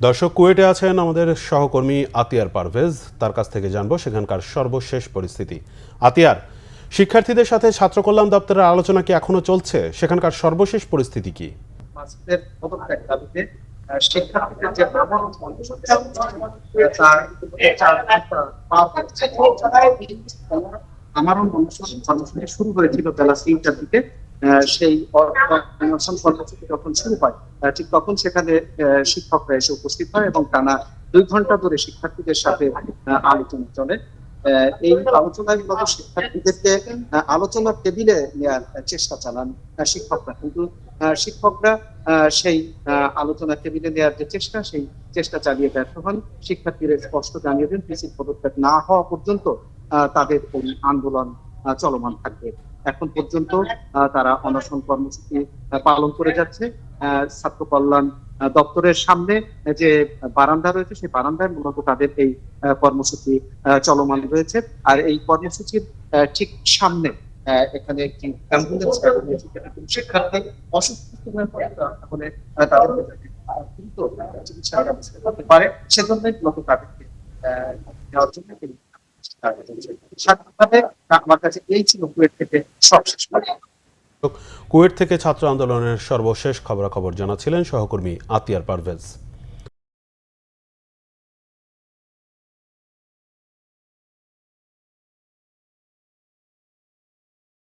দর্শক, কুয়েটে আছেন আমাদের সহকর্মী আতিয়ার পারভেজ। তার কাছ থেকে জানবো সেখানকার সর্বশেষ পরিস্থিতি। আতিয়ার, শিক্ষার্থীদের সাথে ছাত্র কল্যাণ দপ্তরের আলোচনা কি এখনো চলছে? সেখানকার সর্বশেষ পরিস্থিতি কি? শিক্ষার্থীদের যে আমারও কর্মসূচি শুরু হয়েছিল বেলা 3টার দিকে। সেই অনশন কর্মসূচি যখন শুরু হয় ঠিক তখন সেখানে শিক্ষকরা এসে উপস্থিত হয় এবং টানা 2 ঘন্টা ধরে শিক্ষার্থীদের সাথে আলোচনা চলে। এই আলোচনায় মূলত শিক্ষার্থীদেরকে আলোচনার টেবিলে নেওয়ার চেষ্টা চালান শিক্ষকরা, কিন্তু শিক্ষকরা সেই আলোচনা টেবিলে নেওয়ার যে চেষ্টা, সেই চেষ্টা চালিয়ে ব্যর্থ হন। শিক্ষার্থীরা স্পষ্ট জানিয়ে দেন পিসির পদত্যাগ না হওয়া পর্যন্ত তাদের এই আন্দোলন চলমান থাকবে। এখন পর্যন্ত তারা অনশন কর্মসূচি পালন করে যাচ্ছে। ছাত্র কল্যাণ দপ্তরের সামনে যে বারান্দা রয়েছে, সেই বারান্দায় মূলত তাদের এই কর্মসূচি চলমান রয়েছে। আর এই কর্মসূচির ঠিক সামনে এখানে একটি অ্যাম্বুলেন্স শিক্ষার্থী অসুস্থ হয়ে পড়ে, তাহলে তাদের দ্রুত চিকিৎসা ব্যবস্থা করতে পারে, সেজন্যই মূলত তাদেরকে নেওয়ার জন্য সার্বিকভাবে আমার কাছে এই ছিল কুয়েট থেকে সবশেষ। কুয়েট থেকে ছাত্র আন্দোলনের সর্বশেষ খবরাখবর জানাচ্ছিলেন সহকর্মী আতিয়ার পারভেজ।